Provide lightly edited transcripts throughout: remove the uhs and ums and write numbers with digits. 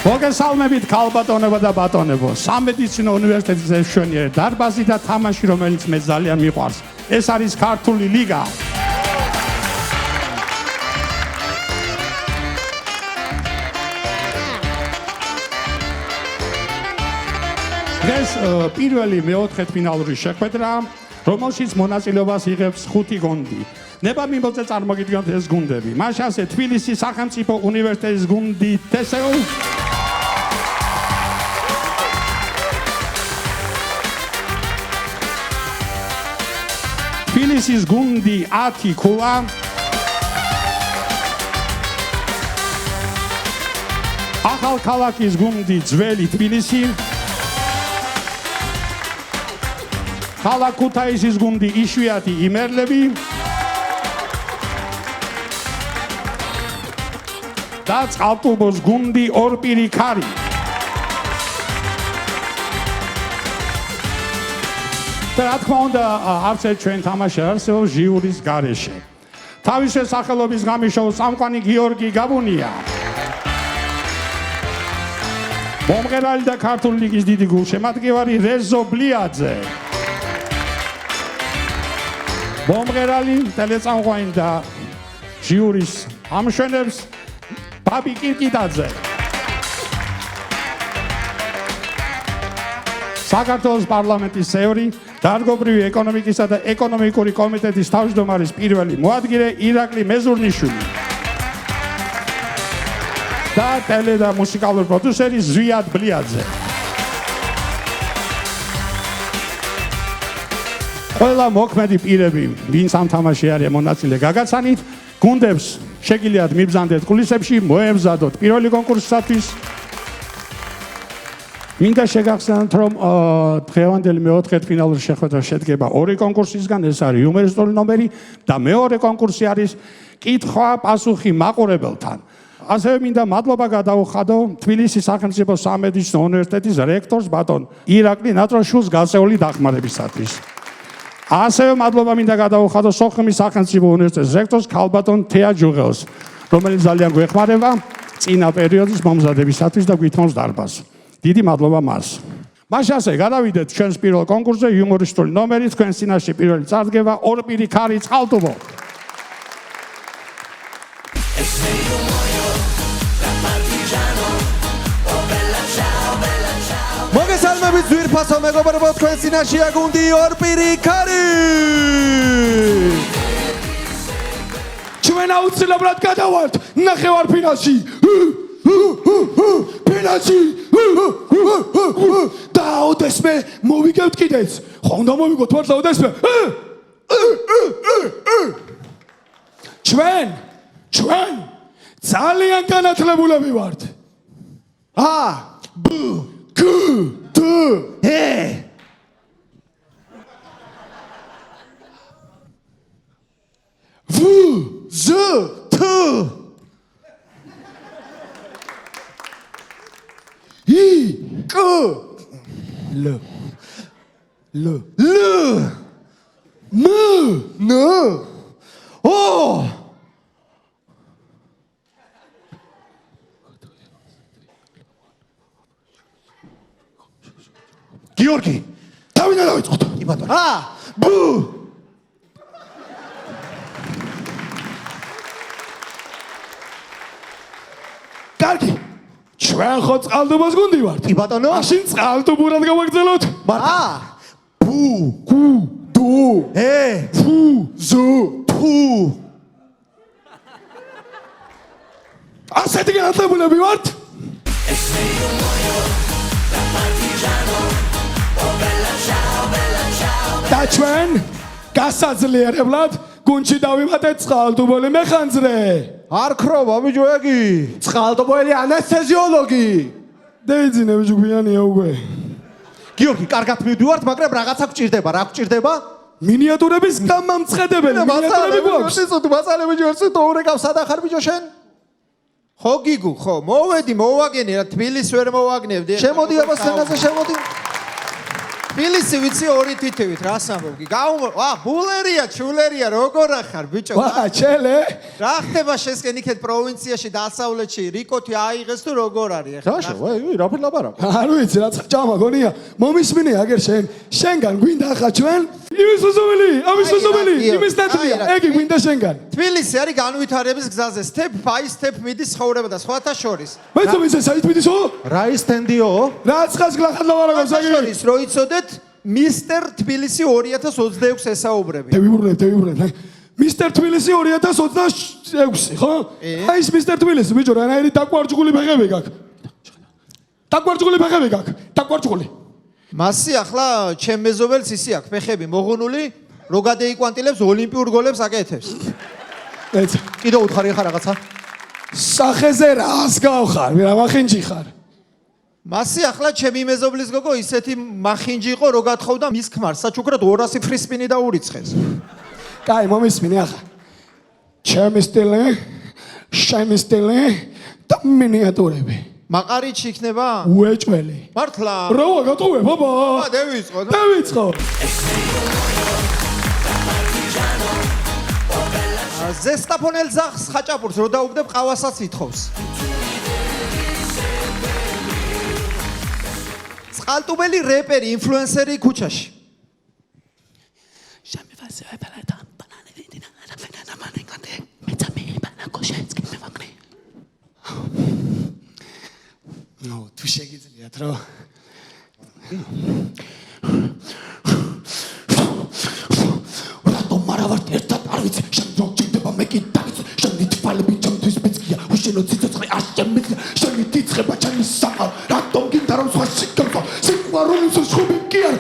მოგესალმებით ქალბატონებო და ბატონებო. სამედიცინო უნივერსიტეტის მშვენიერი დარბაზი და თამაში, რომელიც მე ძალიან მიყვარს. ეს არის ქართული ლიგა. დღეს პირველი მეოთხედფინალური შეხვედრა, რომელშიც მონაწილეობას იღებს 5 გუნდი. ნება მიმოწე წარმოგიდგენთ ეს გუნდები. მაშასე თბილისის სახელმწიფო უნივერსიტეტის გუნდი TSU, თბილისის გუნდი 10 ქულა, ახალქალაქის გუნდი ძველი თბილისი, ქალაქ ქუთაისის გუნდი იშვიათი იმერლები და წყალტუბოს გუნდი ორპირი ქარი. და რა თქმა უნდა, არც ერთ ჩვენ თამაში არ არსებობს ჟიურის გარეშე. თავის სახელობის გამიშოვა სამყარო გიორგი გაბუნია. მომღერალი და ქართული ლიგის დიდი გულშემატკივარი რეზო ბლიაძე. მომღერალი, ტელეწამყვანი და ჟიურის ამშვენებს ბაბი კირკიტაძე. საქართველოს პარლამენტის წევრი, დარგობრივი ეკონომიკისა და ეკონომიკური კომიტეტის თავმჯდომარის პირველი მოადგილე ირაკლი მეზურნიშვილი. და ტელე და მუსიკალური პროდიუსერი ზვიად ბლიაძე. ყველა მოქმედი პირები, ვინც ამ თამაში არის მონაწილე გაგაცანით, გუნდებს შეგიძლიათ მიბრძანდეთ კულისებში, მოემზადოთ პირველი კონკურსისათვის. მინდა შეგახსენოთ, რომ დღევანდელი მეოთხედფინალური შეხვედრა შედგება 2 კონკურსისგან, ეს არის იუმორისტული ნომერი და მეორე კონკურსი არის კითხვა-პასუხი მაყურებელთან. ასევე მინდა მადლობა გადაუხადო თბილისის სახელმწიფო სამედიცინო უნივერსიტეტის რექტორს ბატონ ირაკლი ნატროშვილს გაწეული დახმარებისათვის. ასევე მადლობა მინდა გადაუხადო სოხუმის სახელმწიფო უნივერსიტეტის რექტორს ქალბატონ თეა ჯუღელს, რომელიც ძალიან გვეხმარება წინა პერიოდის მომზადებისათვის და გვითხოვს დარბაზს. დიდი მადლობა მას. მაშასე გადავიდეთ ჩვენს პირველ კონკურსზე, იუმორისტული ნომერი, თქვენს წინაშე პირველი წარდგება ორპირი ქარი წყალტუბო. მოგესალმებით ძვირფასო მეგობრებო, თქვენს წინაშეა გუნდი ორპირი ქარი. ჩვენ აუცილებლად გადავართ ნახევარფინალში. ფინალში. და ოდესმე მოვიგებთ კიდეც. ხონდა მოვიგოთ მართლა ოდესმე. ჩვენ ძალიან განათლებულები ვართ. გიორგი, დავინა დავიწყოთ. კი ბატონო. კარგი. ჩვენ ხო წყალტუბოს გუნდი ვართ. კი ბატონო. მაშინ წყალტუბურად გავაგრძელოთ. ასეთი განათლებულები ვართ. და ჩვენ გასაძლიერებლად გუნდში დავიმატეთ წყალტუბოლი მეხანძრე. არ ქრო ბაბიჯოეგი. წყალტუბოლი ანესთეზიოლოგი. დეიძინე ბიჭო გვიანია უკვე. გიორგი, კარგად მივდივართ, მაგრამ რაღაცა გჭირდება. რა გჭირდება? მინიატურების გამამწხედებელი მინიატურები გვაქვს. მასალები ჯერს თორე გავსადახარ ბიჭო შენ? ხო გიგუ, ხო, მოვედი, მოვაგენი რა თბილისს ვერ მოვაგნებდი. შემოდი აბა სცენაზე შემოდი. თბილისი ვიცი ორი თითივით რას ამბობ? ბულერია, ჩულერია, როგორ ახარ ბიჭო? ვა, ჩელე. რა ხდება შესკენ იქეთ პროვინციაში დასავლეთში რიკოთი აიღეს თუ როგორ არის ახლა? დაშო, რა ფერ ლაპარაკ? არ ვიცი რა ჭამა გონია. მომისმინე აგერ შენგან გვინდა ხა ჩვენ? იმის უზომელი, ამის უზომელი, იმის დათვია. ეგი გვინდა შენგან. თბილისი არის განვითარების გზაზე. სტეპ ბაი სტეპ მიდის ცხოვრება და სხვათა შორის. მეც ვიცი საით მიდისო? რა ის თენდიო? რა ცხას გლახად ლავარაგავს აგი? შორის რო იცოდეთ მისტერ თბილისი 2026 ესაუბრები. დევიბრუნებ. მისტერ თბილისი 2026, ხო? აი ეს მისტერ თბილისი ბიჭო, რანაირი დაკვარჯგული ფეხები გაქვს. დაკვარჯგული ფეხები გაქვს. დაკვარჯგული. მასი ახლა ჩემ მეზობელს ისი აქვს ფეხები მოღუნული, რო გადაიკვანტილებს ოლიმპიურ გოლებს აკეთებს. ეც კიდე უთხარი ხარ რაღაცა? სახეზე რას გავხარ? რა მახინჯი ხარ? მასი ახლა ჩემი მეზობლის გოგო ისეთი მახინჯი იყო, რო გათხოვდა მის ქმარს, საჩუქრად 200 ფრისპინი დაურიცხეს. კაი, მომისმინე ახლა. ჩემი სტილე, შენი სტილე და მინიატურები. მაყარიჩი იქნება? უეჭველი. მართლა? რა გატოვე, ბაბა? დავიწყო. დავიწყო. ზესტაფონელ ზახს ხაჭაპურს რო დაუგდებ ყავასაც ითხოვს. წყალტუბელი რეპერი, ინფლუენსერი ქუჩაში. ნო, თუ შეგიძლიათ რა. რატომ მარავარ ერთად არ ვიცი, შენ რო ჭირდება მე კი დავიცი, შენი თვალები ჩემთვის ბეწკია, უშენო ციცოცხლე არ შემიძლია, შენი თიცხება ჩემი საყალ, რატომ გინდა რომ სხვა შეგავსო, სიყვარულის შუბი კი არ,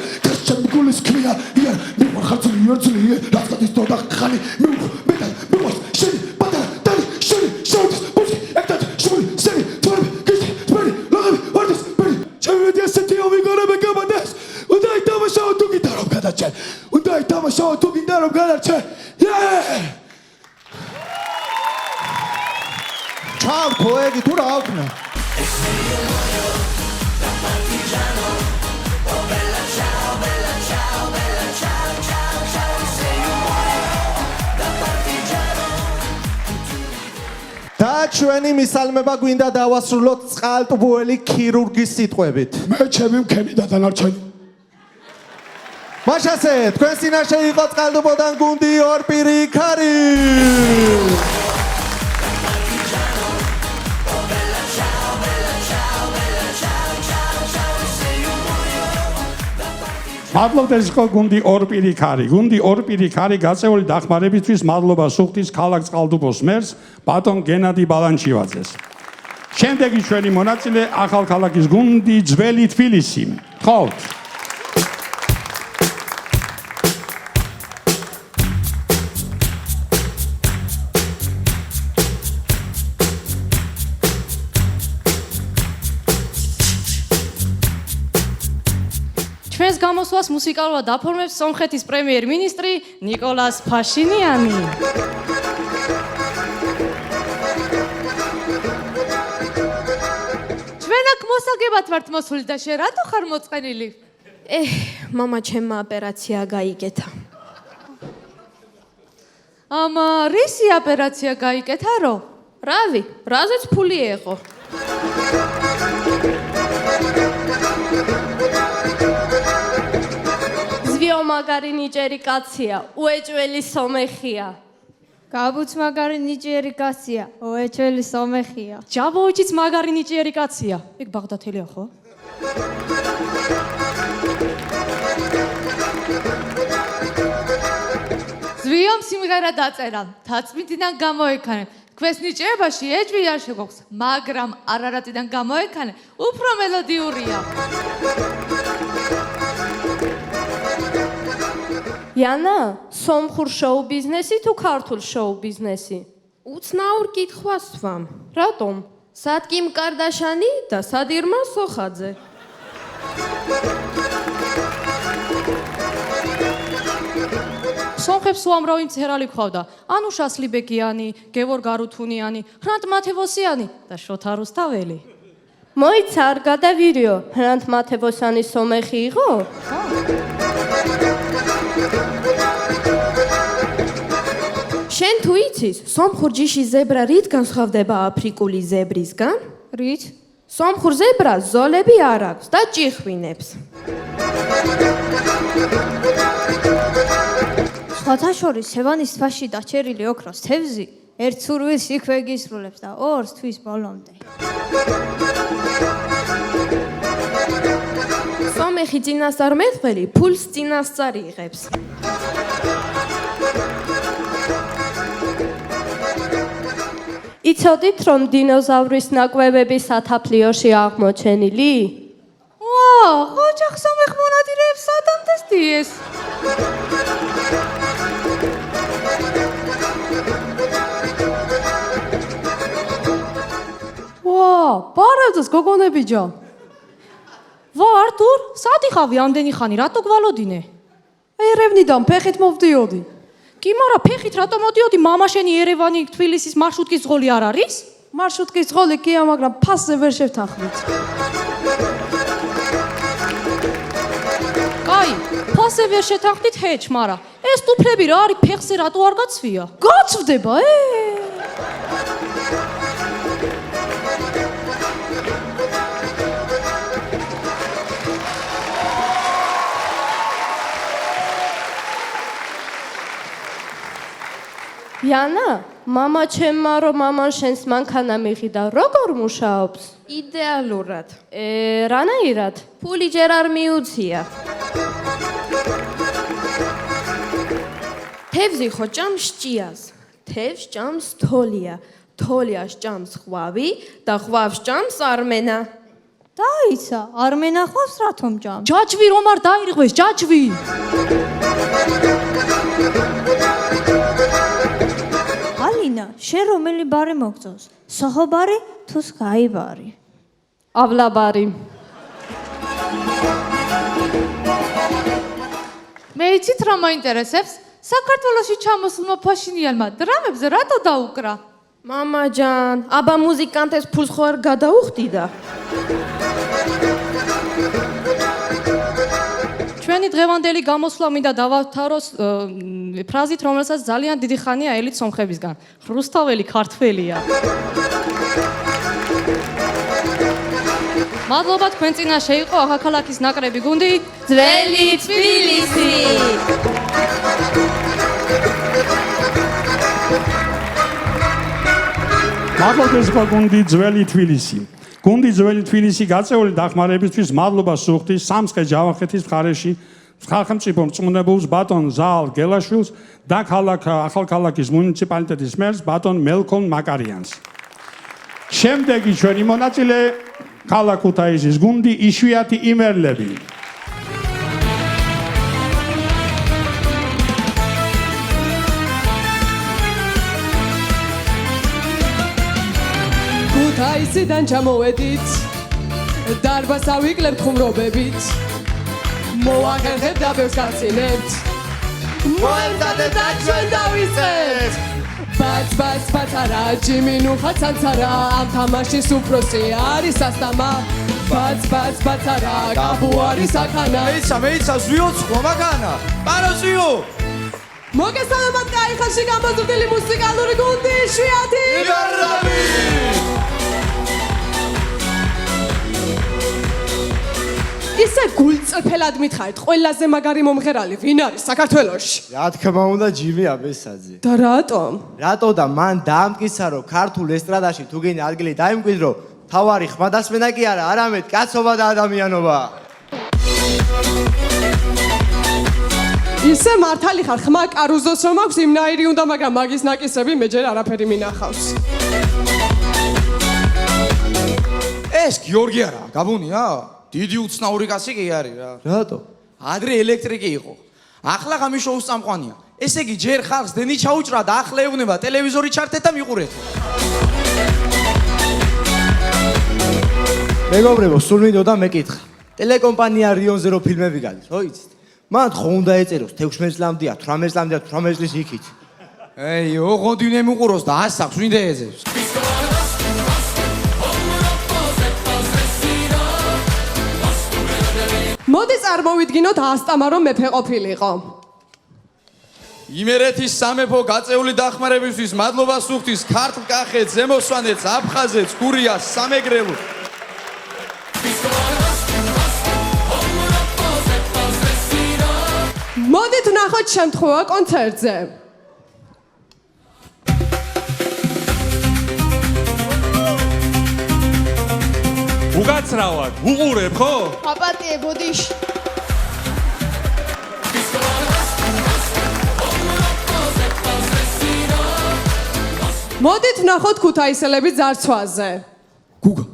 ჩემი გულის ქვია, იარ, მივახარ ძლიერი, რაც გადისტო და ხალი, მივარ, შენი პატარა დალი, შენი შოუს, ბუსი, ერთად შული, შენი თვალები, გიჩი, თვალი, ლაღები, ვარდის, ბერი, ჩემი ესეთი ამიგორები გამადეს, უნდა ითამაშაო თუ გინდა რომ გადაჭერ, უნდა ითამაშაო თუ გინდა რომ გადაჭერ, ჩავ ქოეგი თუ რა აქვნა? და ჩვენი მისალმება გვინდა დავასრულოთ წყალტუბოელი ქირურგის სიტყვებით. მე ჩემი მქენი და დანარჩენი. მაშასე, თქვენ წინაშე იყო წყალტუბოდან გუნდი ორპირი ქარი. მადლობთ, ეს იყო გუნდი ორპირი ქარი. გუნდი ორპირი ქარი გაწეული დახმარებისთვის მადლობა სუხთის ქალაქ წყალტუბოს მერს ბატონ გენადი ბალანჩივაძეს. შემდეგი ჩვენი მონაწილე ახალქალაქის გუნდი ძველი თბილისი. გთხოვთ. ჩვენს გამოსვლას მუსიკალურად აფორმებს სომხეთის პრემიერ-მინისტრი ნიკოლას ფაშინიანი. ჩვენ აქ მოსაგებად ვართ მოსული და შენ რატო ხარ მოწყენილი? მამა ჩემმა ოპერაცია გაიგეთა. რისი ოპერაცია გაიგეთა რო? რავი, რაზეც ფული ეყო. ზვიო მაგარი ნიჭერი კაცია, უეჭველი სომეხია. გაბუც მაგარი ნიჭიერი კაცია, ოეჭველი სომეხია. ჯაბოიჩიც მაგარი ნიჭიერი კაცია. ეგ ბაღდათელია ხო? ზვიომ სიმღერა დაწერა, თაცმიდიდან გამოექანე. თქვენს ნიჭიერებაში ეჭვი არ შეგოხს, მაგრამ არარატიდან გამოექანე, უფრო მელოდიურია. Яна, სომხურ შოუ ბიზნესი თუ ქართულ შოუ ბიზნესი? უცნაურ კითხვას ვამ. რატომ? სად კიმ კარდაშანი და სად ირმა სოხაძე? სომხებს უამრავი მწერალი გვყავდა, ანუშა სლიბეკიანი, გევორგ არუთუნიანი, ხრანტ მათევოსიანი და შოთა რუსთაველი. მოიცა არ გადავირიო, რანთ მათებოსანი სომეხი იყო? შენ თუ იცის, სომხურ ჯიში ზებრა რით განსხვავდება აფრიკული ზებრისგან? რით? სომხურ ზებრას ზოლები არ აქვს და ჭიხვინებს. სხვათა შორის სევანის თვაში დაჩერილი ოქროს თევზი ერთ სურვილს იქვე გისრულებს და ორს თვის ბოლომდე. სომეხი წინასწარმეტყველი ფულს წინასწარ იღებს. იცოდით, რომ დინოზავრის ნაკლებები სათაფლიოში აღმოჩენილი? ვა, ოჯახ სომეხ მონადირეებს სადამდეს დიეს. ვა, პარაძას გოგონებიჯო. ვა, არტურ, სად იყავი ამდენი ხანი, რატო გვალოდინე? ერევნიდან ფეხით მოვდიოდი. კი, მაგრამ ფეხით რატო მოდიოდი? მამა შენი ერევანი თბილისის მარშრუტკის ზღოლი არ არის? მარშრუტკის ზღოლი კია, მაგრამ ფასზე ვერ შევთანხმით. აი, ფასზე ვერ შეთანხმდით ჰეჩ, მაგრამ ეს ტუფლები რა არის, ფეხზე რატო არ გაცვია? გაცვდება, Яна, мама ჩემმა რომ მამან შენს მანქანა მიღიდა, როგორ მუშაობს? იდეალურად. რანაირად? ფული ჯერ არ მიუცია. თევზი ხო ჭამს ჭიას. თევზს ჭამს თოლია. თოლიას ჭამს ხვავი და ხვავს ჭამს არმენა. დაიცა, არმენა ხვავს რათომ ჭამს? ჯაჯვი რომ არ დაირღვეს, ჯაჯვი. ალინა, შენ რომელი ბარი მოგწონს? სოხობარი თუ სკაიბარი? ავლაბარი. მე იცით რა მაინტერესებს? საქართველოში ჩამოსულმა ფაშინიანმა დრამებზე რატო დაუკრა? მამაჯან, აბა მუსიკანტებს ფულს ხო არ გადაუხდიდა? ჩვენი დღევანდელი გამოსვლა მინდა დავათავროს ფრაზით, რომელსაც ძალიან დიდი ხანია ელით სომხებისგან. ხრუსტაველი ქართველია. მადლობა, თქვენ წინაშე იყო ახალქალაქის ნაკრები გუნდი ძველი თბილისი. მადლობა გუნდი ძველი თბილისი. გუნდი ძველი თბილისი გაწეული დახმარებისთვის მადლობა სუხთის სამცხე ჯავახეთის მხარეში სახელმწიფო მწმუნებელს ბატონ ზაალ გელაშვილს და ახალქალაქის მუნიციპალიტეტის მერს ბატონ მელქონ მაკარიანს. შემდეგი ჩვენი მონაწილე ქალაქ ქუთაისის გუნდი იშვიათი იმერლები. ქუთაისიდან ჩამოვედით, დარბაზს ავიკლებთ ხუმრობებით, მოვახერხებთ და ბევრს გავცინებთ, მოემზადეთ და ჩვენ დავიწყებთ. ბაც ბაც ბაცარა, ჯიმინუხა ცანცარა, ამ თამაშის უფროსი არის სასტამა. ბაც ბაც ბაცარა, კაბუ არის აქანა. მეიცა, ზვიო ცხლომაგანა. პარო ზვიო. მოგესალმებით, კაი ხანში გამოზრდილი მუსიკალური გუნდი იშვიათი იმერლები. ისე გულწრფელად მითხარით, ყველაზე მაგარი მომღერალი ვინ არის საქართველოში? რა თქმა უნდა, ჯიმი აბესაძე. და რატომ? რატო და მან დაამტკიცა, რომ ქართულ ესტრადაში თუ გინდა ადგილი დაიმკვიდრო, თავარი ხმადასმენა კი არა, არამედ კაცობა და ადამიანობა. ისე მართალი ხარ, ხმა კარუზოს რომ აქვს იმნაირი უნდა, მაგრამ მაგის ნაკისები მე ჯერ არაფერი მინახავს. ეს გიორგი არა, გაბუნია? დიდი უცნაური კაცი კი არის რა. რატო? ადრე ელექტრიკი იყო. ახლა ღამის შოუს წამყვანია. ესე იგი ჯერ ხალხს დენი ჩაუჭრა და ახლა ეუბნება ტელევიზორი ჩართეთ და მიყურეთ. მეგობრებო, სულ მინდოდა მეკითხა. ტელეკომპანია რიონზე რო ფილმები გადის, ხო იცით? მან ხო უნდა ეწეროს 16 წლამდეა, 18 წლამდეა, 18 წლის იქით. ეი, ოღონდ ვინმე მიყუროს და ასახს ვინ დაეძებს. მოდი წარმოვიდგინოთ ასტამა რომ მეფე ყოფილიყო. იმერეთის სამეფო გაწეული დახმარებისთვის მადლობას უხდის ქართლ კახეთს, ზემო სვანეთს, აფხაზეთს, გურიას, სამეგრელოს. მოდით ვნახოთ შემთხვევა კონცერტზე. უგაცრავად, უყურებ ხო? აპატიე ბოდიში. მოდით ვნახოთ ქუთაისელები ძარცვაზე. გუგა.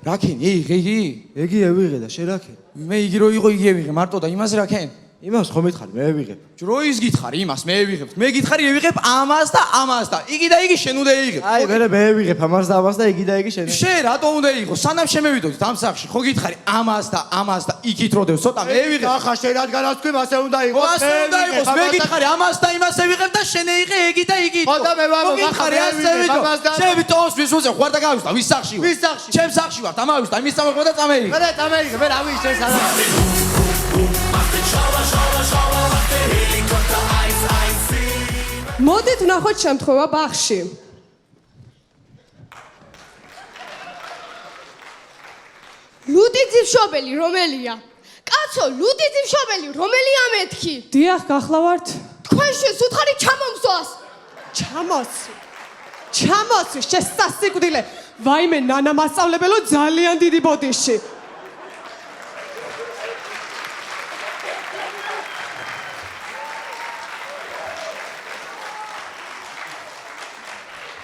რაკენ, იგი? ეგი ევიღე და შენ რაკენ? მე იგი რო იყო იგი ევიღე, მარტო და იმას რაკენ? იმას ხომ მითხარი, მე ევიღებ. დროის გითხარი იმას, მე ევიღებ. მე გითხარი ევიღებ ამას და ამას და იგი და იგი შენ უნდა ეიღებ. აი, მე ევიღებ ამას და ამას და იგი და იგი შენ. შენ რატომ უნდა იყო? სანამ შემევიდოდით ამ სახში, ხო გითხარი ამას და იქით როდევ, ცოტა მე ევიღებ. ახლა შენ რადგანაც თქვი, მასე უნდა იყოს. ასე უნდა იყოს. მე გითხარი ამას და იმას ევიღებ და შენ ეიღე იგი და იგი. ხოდა მე გითხარი ასე ვიდო. შენ ვიტოს ვისუზე ხوار და გავისვა, ვის სახში ვარ? ვის სახში? ჩემ სახში ვარ, ამავისდა, იმის წამოხდა და წამეიღე. მე წამეიღე, მე რა ვიცი ეს არა. მოდით ვნახოთ შემთხვევა ბაღში. ლუდიძიმშობელი რომელია? კაცო, ლუდიძიმშობელი რომელია მეთქი? დიახ, გახლავართ. თქვენ შეს უთხარი ჩამომსვას. ჩამოსი, შესასიკვდილე. ვაიმე, ნანა მასწავლებელო, ძალიან დიდი ბოდიში.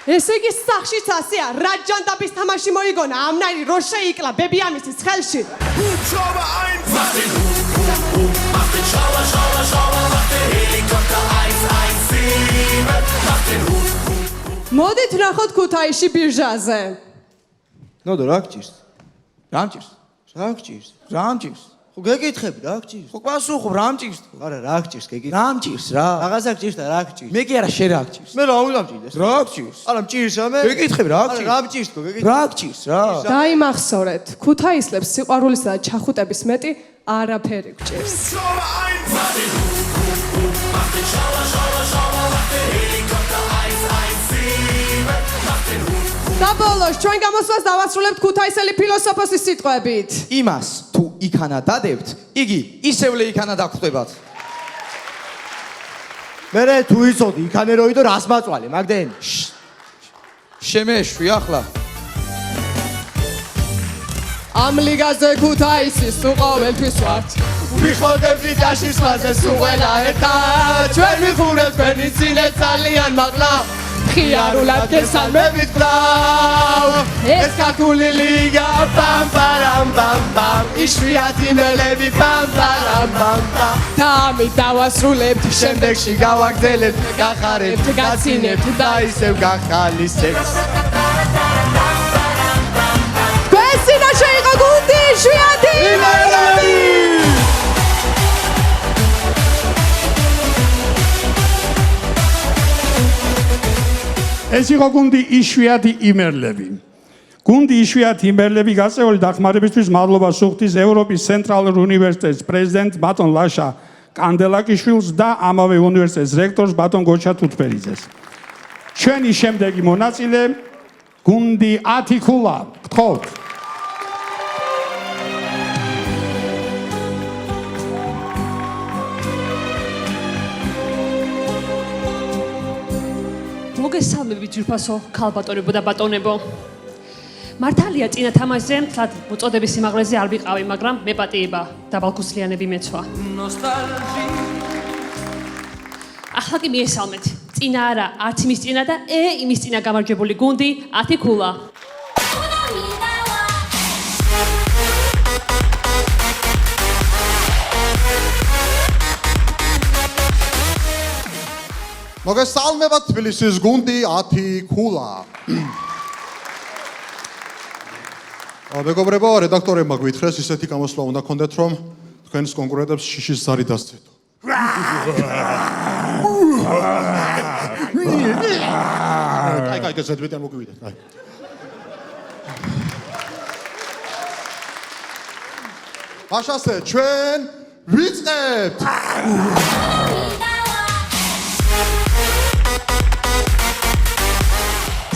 ესე იგი სახშიც ასეა, რა ჯანდაბის თამაში მოიგონა, ამნაირი რო შეიკლა ბებიამისის ხელში. მოდით ვნახოთ ქუთაისში ბირჟაზე. ნოდო რა გჭირს? რა მჭირს? რა გჭირს? რა მჭირს? ხო გეკითხები რა გჭირს? ხო პასუხობ რა მჭირს? არა რა გჭირს გეკითხები? რა მჭირს რა? რაღაცა გჭირს და რა გჭირს? მე კი არა შენ რა გჭირს? მე რა უნდა მჭირდეს? რა გჭირს? არა მჭირს რა მე? გეკითხები რა არა გჭირს? რა მჭირს თქო გეკითხები? რა გჭირს რა? დაიმახსოვრეთ, ქუთაისლებს სიყვარულისა და ჩახუტების მეტი არაფერი გჭირს. და ბოლოს ჩვენ გამოსვლას დავასრულებთ ქუთაისელი ფილოსოფოსის სიტყვებით. იმას თუ იქანა დადებთ, იგი ისევლე იქანა დაგხვდებათ. მე თუ იცოდი იქანე როიდო რას მაწვალე მაგდენ? შემეშვი ახლა. ამ ლიგაზე ქუთაისის თუ ყოველთვის ვართ. ვიხოდებ ლიდაშის ხაზზე სულ ყველა ერთად. ჩვენ ვიხურებთ თქვენი წინე ძალიან მაღლა. ხიარულად გესალმებით გლავ ეს ქართული ლიგა პამ პარამ პამ პამ იშვიათი მელები პამ პარამ პამ პამ და ამით დავასრულებთ შემდეგში გავაგრძელებთ გახარებთ გაცინებთ და ისევ გახალისებთ თქვენ წინაშე იყო გუნდი იშვიათი მელები ეს იყო გუნდი იშვიათი იმერლები. გუნდი იშვიათი იმერლები გაწეული დახმარებისთვის მადლობას უხდის ევროპის ცენტრალურ უნივერსიტეტის პრეზიდენტ ბატონ ლაშა კანდელაკიშვილს და ამავე უნივერსიტეტის რექტორს ბატონ გოჩა თუთფერიძეს. ჩვენი შემდეგი მონაწილე გუნდი ათიქულა. გთხოვთ. მოგესალმებით ძვირფასო ქალბატონებო და ბატონებო. მართალია წინა თამაშზე მთლად მოწოდების სიმაღლეზე არ ვიყავი, მაგრამ მეპატიება დაბალქუსლიანები მეცვა. ახლა კი მიესალმეთ. წინა არა, არც იმის წინა და იმის წინა გამარჯვებული გუნდი ათიქულა. მოგესალმებათ თბილისის გუნდი ათიქულა. მეგობრებო, რედაქტორებმა გვითხრეს ისეთი გამოსვლა უნდა გქონდეთ, რომ თქვენს კონკურენტებს შიშის ზარი დასცეთო. აი, გასეთ ვიტან მოგივიდეთ. აი. მაშასე ჩვენ ვიწყებთ.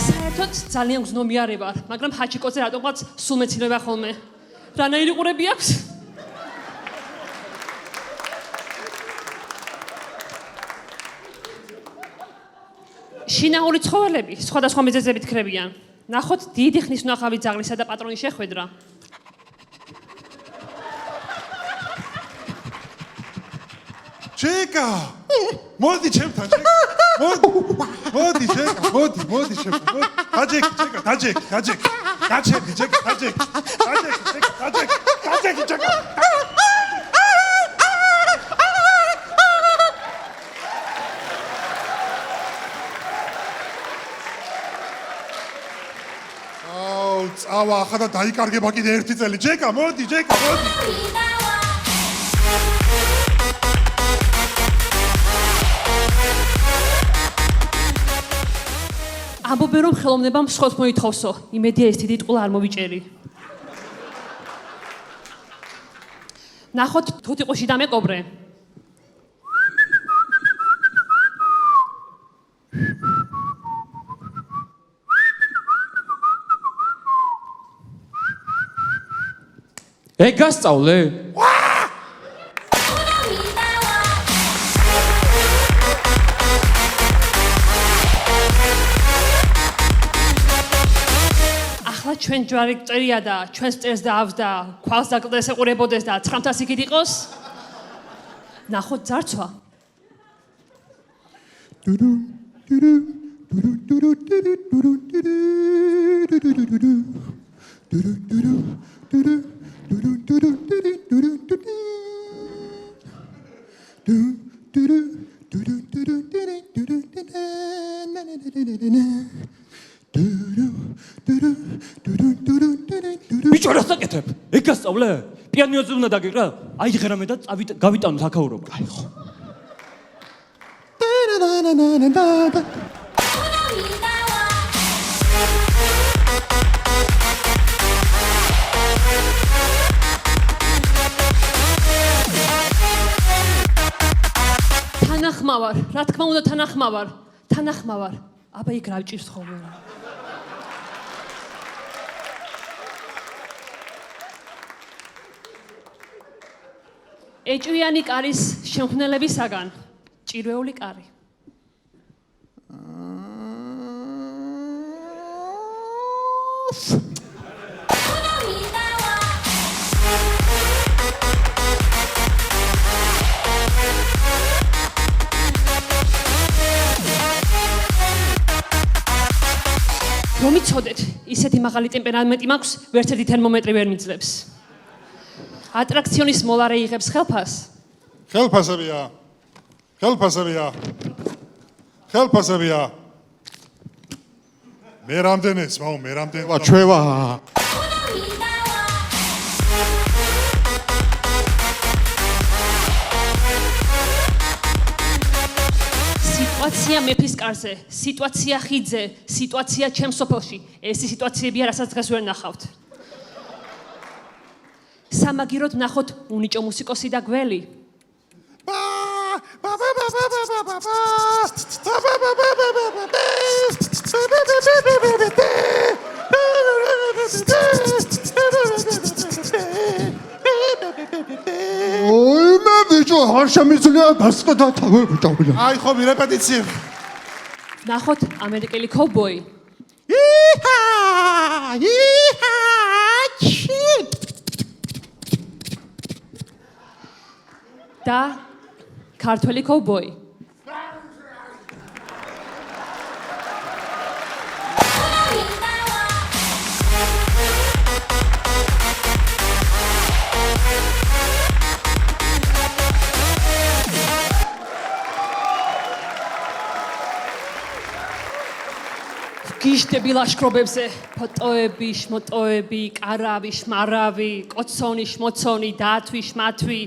საერთოდ ძალიან გზნობიარე ვარ, მაგრამ ჰაჩიკოზე რატომღაც სულ მეცილება ხოლმე. რანაირი ყურები აქვს? შინაური ცხოველები სხვადასხვა მიზეზებით ქრებიან. ნახოთ დიდი ხნის უნახავი ძაღლისა და პატრონის შეხვედრა. ჩეკა! მოდი ჩემთან, ჩეკა. მოდი, ჩეკა, მოდი ჩემთან. დაჯექი, ჩეკა, დაჯექი. დაჩერდი, ჩეკა, დაჯექი. დაჯექი, ჩეკა. წავა ახლა და დაიკარგება კიდე ერთი წელი. ჩეკა, მოდი. ამბობენ რომ ხელოვნებამ სხვას მოითხოვსო. იმედია ეს დიდი ტყულა არ მოვიჭერი. ნახოთ თუთიყუში დამეკობრე. ეგ გასწავლე? ახლა ჩვენ ჯვარი წერია და ჩვენს წერს დაავს და ქვალს დაკლდეს ეყურებოდეს და 900 იქით იყოს. ნახოთ ძარცვა. ბიჭო რა საკეთებ? ეგ გასწავლე? პიანინოზე უნდა დაგიყრა? აი ღერამე და გავიტანო საქაურობა. აი ხო. თანახმავარ, რა თქმა უნდა თანახმავარ. აბა იქ რა ვჭირს ხოლმე. ეჭვიანი კარის შემქმნელებისაგან ჭირვეული კარი. რომ იცოდეთ, ისეთი მაღალი ტემპერამენტი მაქვს, ვერც ერთი თერმომეტრი ვერ მიძლებს. ატრაქციონის მოლარე იღებს ხელფას. ხელფასებია. მე რამდენიც, მე რამდენ. ჩვევა. სიტუაცია მეფის კარზე, სიტუაცია ხიდზე, სიტუაცია ჩემს სოფელში. ეს სიტუაციებია, რასაც დღეს ვერ ნახავთ. სამაგიროდ ნახოთ უნიჭო მუსიკოსი და გველი. ოი მე ბიჭო არ შემიძლია გასკდა თავი ბიჭო. აი ხო მირეპეტიცია. ნახოთ ამერიკელი კოვბოი. და ქართველი კოვბოი. გიშტები ლაშქრობებზე, ფოტოები, შმოტოები, კარავი, შმარავი, კოცონი, შმოცონი, დათვი, შმათვი,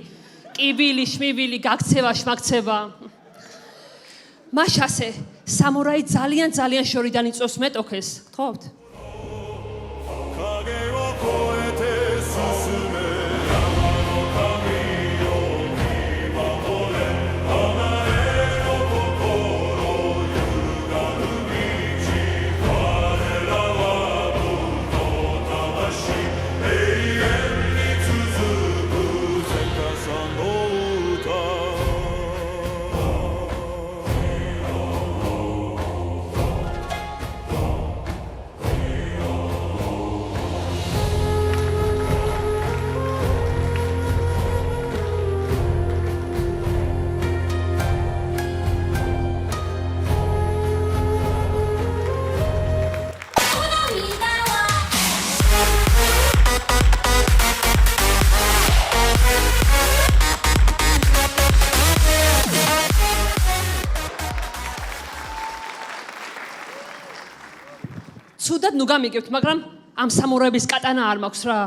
კიბილი, შმივილი, გაქცევა, შმაქცევა. მაშასე, სამურაი ძალიან შორიდან იწვევს მეტოქეს, გთხოვთ? ცუდად ნუ გამიგებთ, მაგრამ ამ სამურაების კატანა არ მაქვს რა.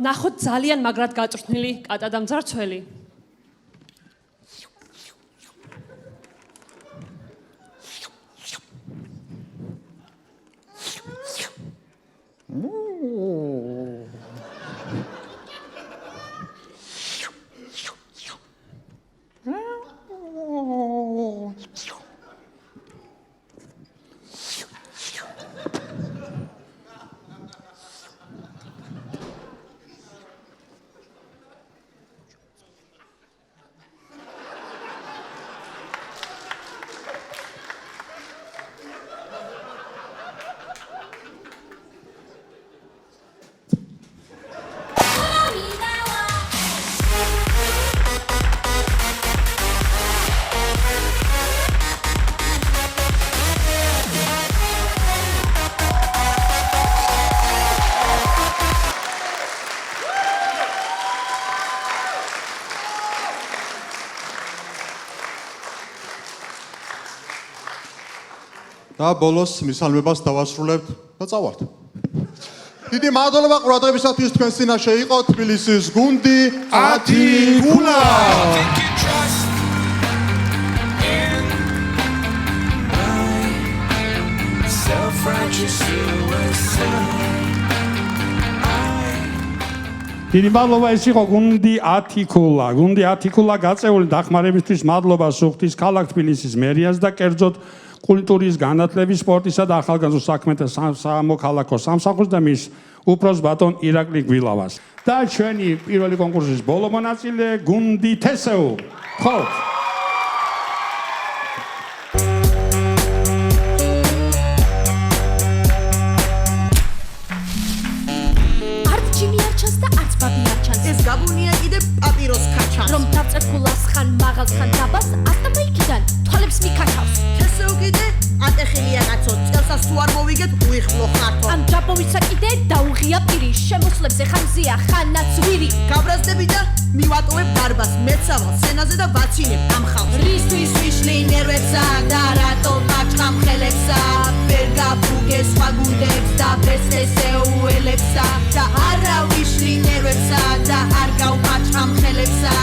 ნახოთ ძალიან მაგრად გაწვრთნილი კატა და მძარცველი. და ბოლოს მისალმებას დავასრულებთ და წავართ. დიდი მადლობა ყურადღებისათვის თქვენ წინაშე იყო თბილისის გუნდი 10 გულა. დიდი მადლობა ეს იყო გუნდი 10 გულა. გუნდი 10 გულა გაწეული დახმარებისთვის მადლობა სუხთის ქალაქ თბილისის მერიას და კერძოდ კულტურის, განათლების, სპორტისა და ახალგაზრდულ საქმეთა სამოქალაქო სამსახურს და მის უფროს ბატონ ირაკლი გვილავას. და ჩვენი პირველი კონკურსის ბოლო მონაწილე გუნდი თესეუ. ხო. არც ჩიმი არ ჩანს და არც ბაბი არ ჩანს. ეს გაბუნია კიდე პაპიროს ქაჩანს. რომ დაწერფულას ხან მაღალს ხან დაბას, ასტაბა იქიდან თვალებს მიქაჩავს. თესეუ კიდე ატეხილია კაცო, წელსაც თუ არ მოვიგეთ, უიხმლო ხართო. ამ ჯაბოვისა კიდე დაუღია პირი, შემოსლებზე ხანზია ხანაც ვირი. გაბრაზდები და მივატოვებ დარბას, მეცავალ სცენაზე და ვაცინებ ამ ხალხს. რისთვის ვიშლი ნერვებსა და რატო გაჭყამ ხელებსა, ვერ გაფუგე სხვა გუნდებს და თესეუელებსა და არა ვიშლი ნერვებსა და არ გავაჭყამ ხელებსა,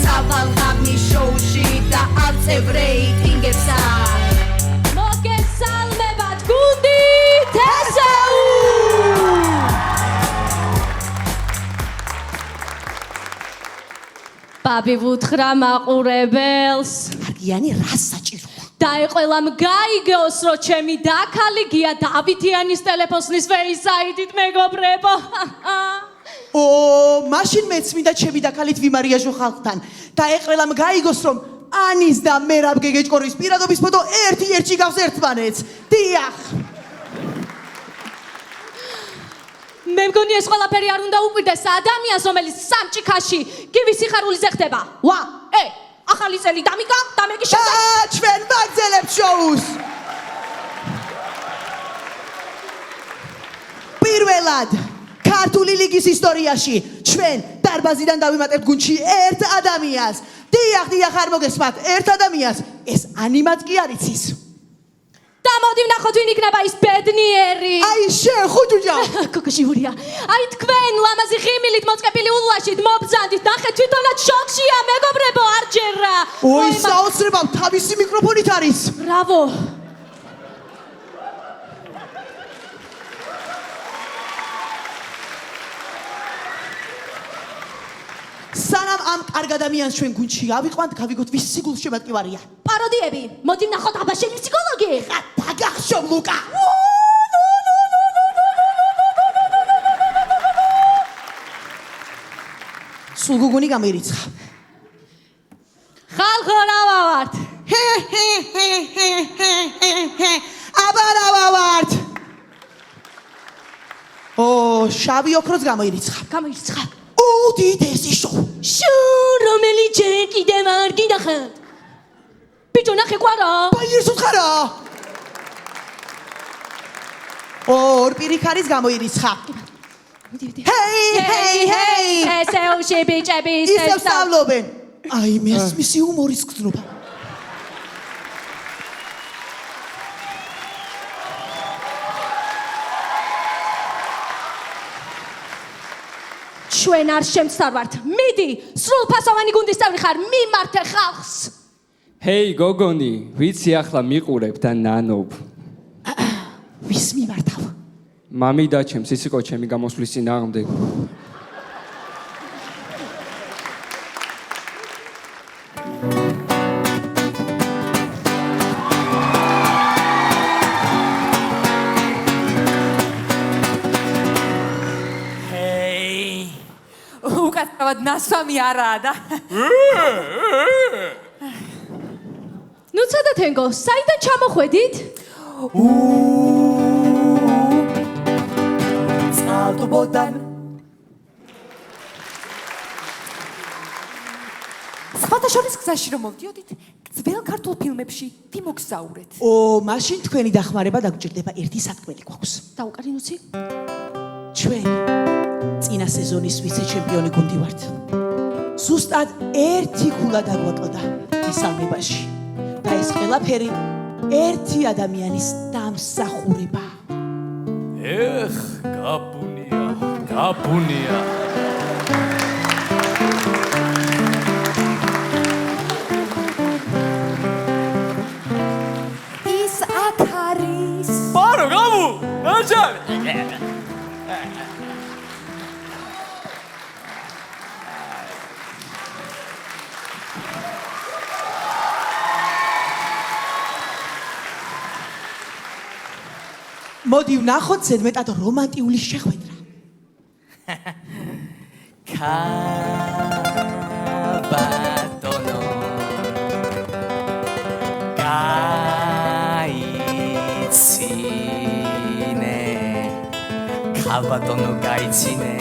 ცავალ ღამის შოუში და არწევ რეიტინგებსა. მოგესალმებათ გუნდი თესეუ. ბაბი ვუთხრა მაყურებელს. არგიანი რას საჭიროა? დაეყოლამ გაიგოს რომ ჩემი დაქალი გია დავითიანის ტელეფონის ფეისაიდით მეგობრებო. ო, მაშინ მეც მინდა ჩემი დაქალით ვიმარიაჟო ხალხთან. დაეყოლამ გაიგოს რომ ანის და მერაბ გეგეჭკორის პირადობის ფოტო ერთ-ერთი გავს ერთმანეთს. დიახ. მე მგონი ეს ყველაფერი არ უნდა უყვირდეს ადამიანს რომელიც სამჭიქაში გივის სიხარულიზე ხდება. ვა, ახალი წელი დამიკა, დამეკი შემდეგ. ჩვენ ვაგზელებთ შოუს. პირველად ქართული ლიგის ისტორიაში ჩვენ დარბაზიდან დავიმატებთ გუნდში ერთ ადამიანს. დიახ, არ მოგესმათ, ერთ ადამიანს. ეს ანიმაც კი არ იცის. და მოდი ვნახოთ ვინ იქნება ის ბედნიერი. აი შენ ხუჯუჯა. კოკოშიურია. აი თქვენ ლამაზი ღიმილით მოწყებილი ულვაშით მობრძანდით, ნახეთ თვითონაც შოქშია მეგობრებო, არ ჯერა. ой, საოცრებამ თავისი მიკროფონით არის. ბრავო. სანამ ამ კარგ ადამიანს ჩვენ გუნდში ავიყვანთ, გავიგოთ ვის სიგულს შემატკივარია. პაროდიები, მოდი ვნახოთ აბაშელი ფსიქოლოგი. დაგახშობ ლუკა. სულ გუგუნი გამერიცხა. ხალხო რა ვართ? აბა რა ვართ? ო, შავი ოქროც გამოირიცხა. გამოირიცხა. უდიდესი შოუ. შოუ რომელი ჯერ კიდევ არ გინახავთ. ბიჭო ნახე ყვარა. ბაიერს უთხარა. ორ პირიქარის გამოირიცხა. ჰეი. ესეუში ბიჭები ისევ სწავლობენ. აი მის მისი უმორის გზნობა. ჩვენ არ შემცდარვართ. მიდი, სრულფასოვანი გუნდის წევრი ხარ, მიმართე ხალხს. ჰეი გოგონი, ვიცი ახლა მიყურებ და ნანობ. ვის მიმართავ? მამი და ჩემს ის იყო ჩემი გამოსვლის წინააღმდეგ. უკაცრავად ნასვამი არაა და ნუ ცოტა თენგო, საიდან ჩამოხვედით? წყალტუბოდან სხვათა შორის გზაში რომ მოვდიოდით, ძველ ქართულ ფილმებში ვიმოგზაურეთ. მაშინ თქვენი დახმარება დაგჭირდება ერთი სათქმელი გვაქვს. დაუკარინუცი? ჩვენ წინა სეზონის ვიცე-ჩემპიონი გუნდი ვართ. ზუსტად ერთი ქულა დაგვაკლდა მისალმებაში. და ეს ყველაფერი ერთი ადამიანის დამსახურება. გაბუნია. ის აქ არის. ბარო, გამო! ნაჯარი! მოდი ვნახოთ ზედმეტად რომანტიული შეხვედრა. Kabatono gaitsine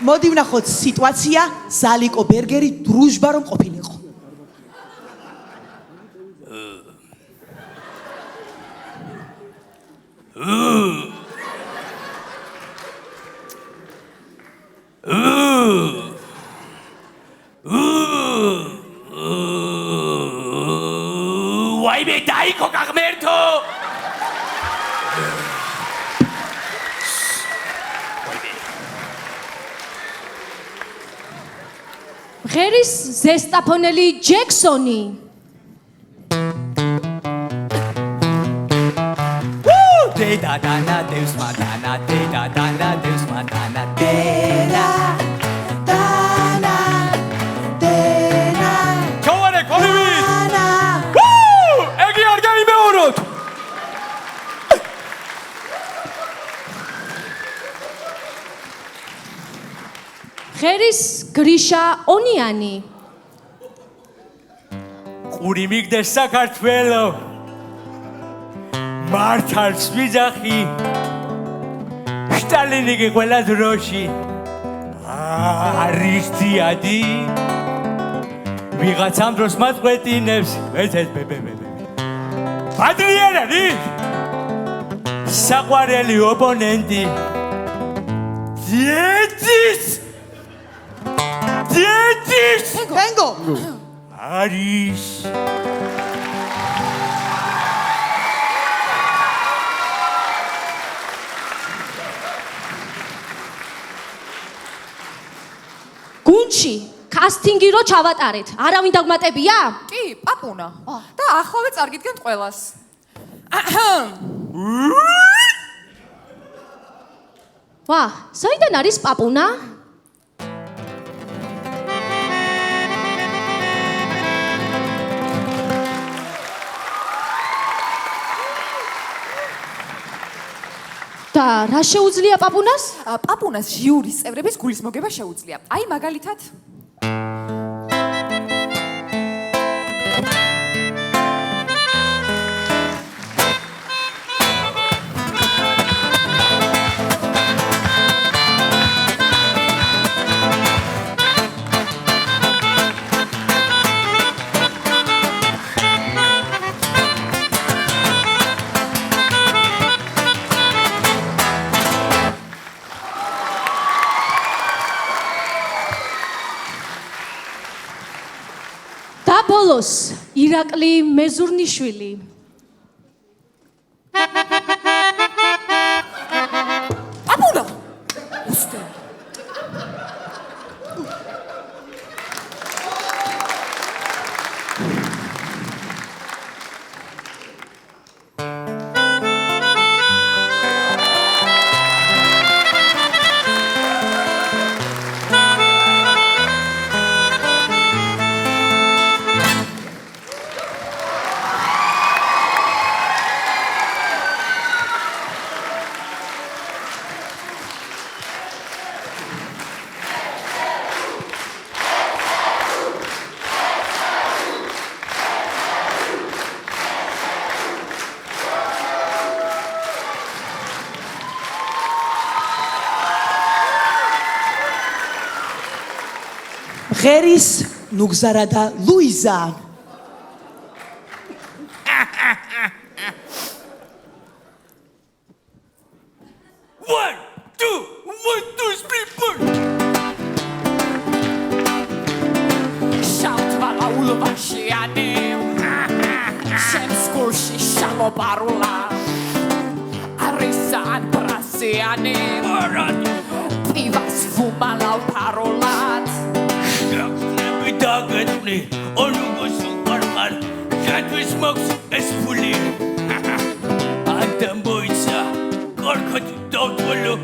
მოდი ვნახოთ სიტუაცია ზალიკო ბერგერი დრუჟბა რომ ყოფილიყო. ვაიმე დაიქო გაღმერთო ღერის ზესტაფონელი ჯექსონი. დედა დანა დევს მათანა დედა დანა დევს მათანა დედა დანა დედა ჩოვარე კოლივით ეგი არ გაიმეოროთ ღერის გრიშა ონიანი. ყური მიგდეს საქართველო მართალს ვიძახი სტალინი კი ყველა დროში არის დიადი ვიღაცამ დროს მაწყვეტინებს ეცეთ ბებებები ადრიანელი საყვარელი ოპონენტი დიეთის ბენგო არის გუნჩი კასტინგი რო ჩავატარეთ. არავინ დაგმატებია? კი, პაპუნა. და ახლავე წარგიდგენთ ყველას. ვა, საიდან არის პაპუნა? და რა შეუძლია პაპუნას? პაპუნას ჟიურის წევრების გულის მოგება შეუძლია. აი მაგალითად ბოლოს ირაკლი მეზურნიშვილი. აბულა უსტე ღერის ნუგზარა და ლუიზა. One, two, three, four. შავთვალა ულვაშიანი შენს გულში შალობარულა არისან ბრასიანი პივას ვუმალავ ფარულად დაგეთმი ოლუგოს უყარყარ შენთვის მოქვს ეს ფული ადამ ბოიცა კარგად დავთვალო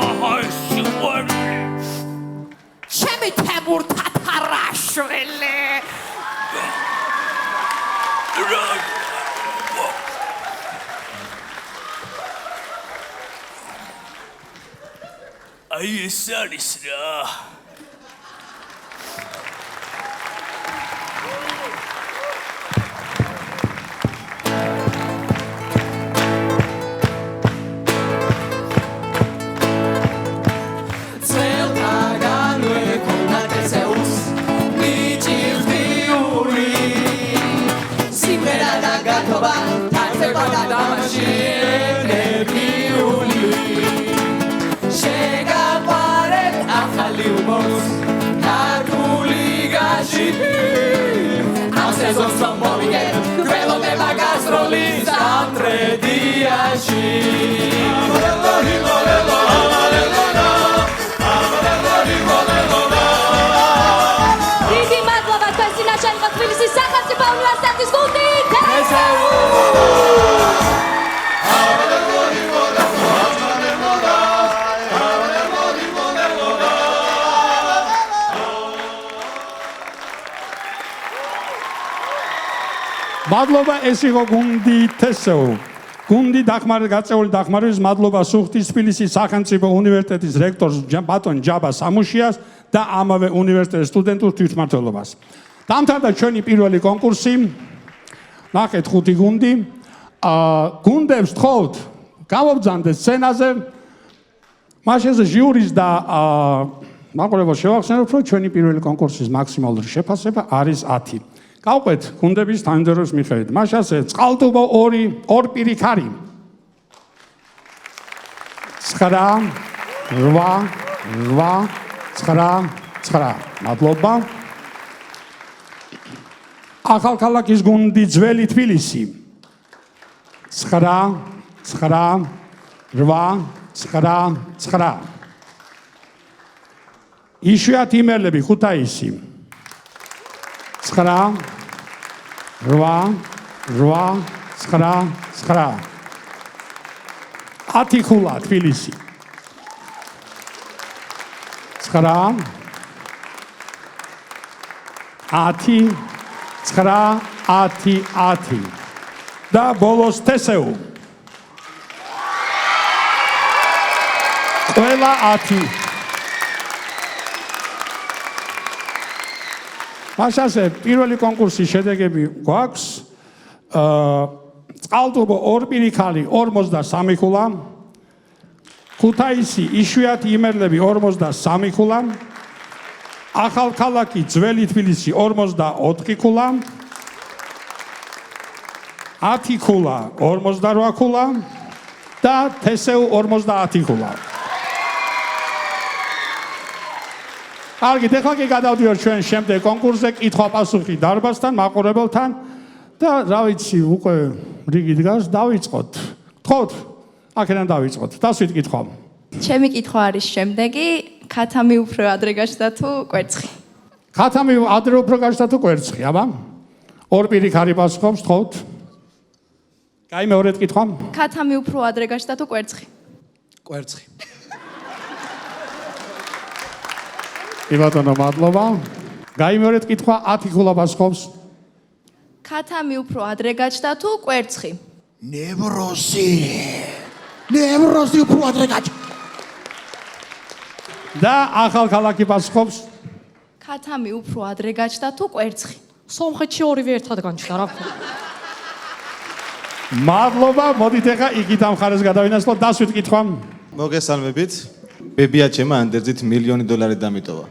აჰა ეს სიყვარული ჩემი თემურ თათარაშვილი აი ეს არის რა დიდი მადლობა თქვენს წინაშე იყო თბილისის სახელმწიფო უნივერსიტეტის გუნდი მადლობა ეს იყო გუნდი თესეუ. გუნდი გაწეული დახმარების მადლობა სუხთის თბილისის სახელმწიფო უნივერსიტეტის რექტორს ბატონ ჯაბა სამუშიას და ამავე უნივერსიტეტის სტუდენტურ თვითმმართველობას. დამთავრდა ჩვენი პირველი კონკურსი. ნახეთ 5 გუნდი. გუნდებს თხოვთ გამობრძანდეს სცენაზე. მაშინზე ჟიურის და მაყურებელს შევახსენებთ, რომ ჩვენი პირველი კონკურსის მაქსიმალური შეფასება არის 10. გავყვეთ გუნდების თანმიმდევრობის მიხედვით. მაშასე წყალტუბო 2 პირიქარი 9 9 მადლობა. ახალქალაქის გუნდი ძველი თბილისი 9 9 8 9 იშვიათი იმერლები ქუთაისი 9 8 9 ათიხულა თბილისი 9 10 9 და ბოლოს თესეუ ყველა 10 მაშასე პირველი კონკურსის შედეგები გვაქვს. წყალტუბო 2 პირიქალი 43 ხულა. ქუთაისი იშვიათი იმერლები 43 ხულა. ახალქალაქი ძველი თბილისი 44 ხულა. ათიხულა 48 ხულა და თესეუ 50 ხულა. კარგით, ეხლა კი გადავდივართ ჩვენ შემდეგ კონკურსზე, კითხვა-პასუხი დარბაზთან, მაყურებელთან და რა ვიცი, უკვე რიგი დგას, დავიწყოთ. გთხოვთ, აქედან დავიწყოთ. დასვით კითხვა. ჩემი კითხვა არის შემდეგი, ქათამი უფრო ადრე გაჩნდა თუ კვერცხი? ქათამი ადრე უფრო გაჩნდა თუ კვერცხი, აბა? ორ პირი ხარი პასუხობს, გთხოვთ. კაი, მეორედ კითხვა. ქათამი უფრო ადრე გაჩნდა თუ კვერცხი? კვერცხი. კი ბატონო, მადლობა. კაი, მეორედ კითხვა, 10 ქულა პასუხობს. ქათამი უფრო ადრე გაჩნდა თუ კვერცხი? ნევროზი უფრო ადრე გაჩნდა. და ახალქალაქი პასუხობს. ქათამი უფრო ადრე გაჩნდა თუ კვერცხი? სომხეთში ორივე ერთად განჩნდა რა. მადლობა, მოდით ახლა იქით ამ ხარეს გადავინაცვლოთ, დასვით კითხვა. მოგესალმებით. ბებია ჩემა ანდერძით $1,000,000 დამიტოვა.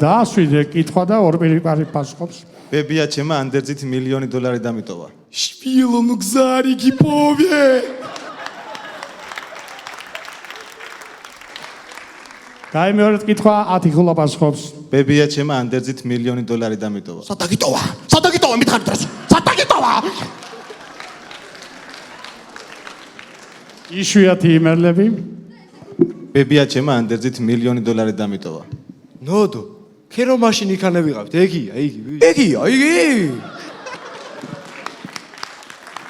დასვით კითხვა და ორ პირი პასუხობს. ბებია ჩემა ანდერძით $1,000,000 დამიტოვა. შპილონ გზარი გიპოვე. კაი, მეორედ კითხვა, 10 ქულა პასუხობს. ბებია ჩემა ანდერძით $1,000,000 დამიტოვა. სადაგიტოვა? სადაგიტოვა მითხარ დროს? სადაგიტოვა? იშვიათი იმერლები. ბებია ჩემა ანდერძით $1,000,000 დამიტოვა. ნოდო, ხე რომ მაშინ იქანე ვიყავთ, ეგია, იგი. ეგია, იგი.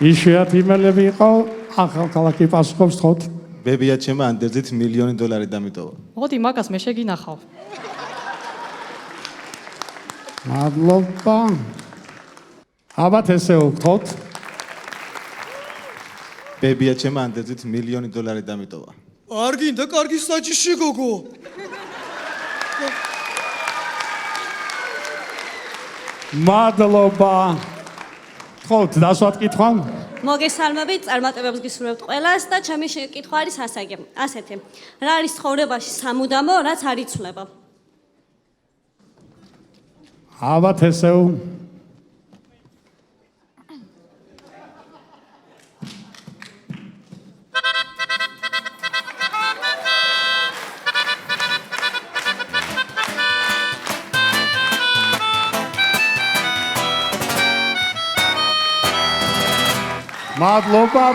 იშვიათი იმერლები იყო, ახალქალაქი პასუხობს, გთხოვთ. ბებია ჩემა ანდერძით $1,000,000 დამიტოვა. მოდი მაგას მე შეგინახავ. მადლობა. აბათ ესე ვგთხოვთ. ბებია ჩემა ანდერძით $1,000,000 დამიტოვა. არ გინდა კარგი საჭიში გოგო. მადლობა. გთხოვთ, დასვათ კითხვა. მოგესალმებით, წარმატებებს გისურვებთ ყველას და ჩემი კითხვა არის ასეთი. რა არის ცხოვრებაში სამუდამო, რაც არ იცვლება? აბათ ესე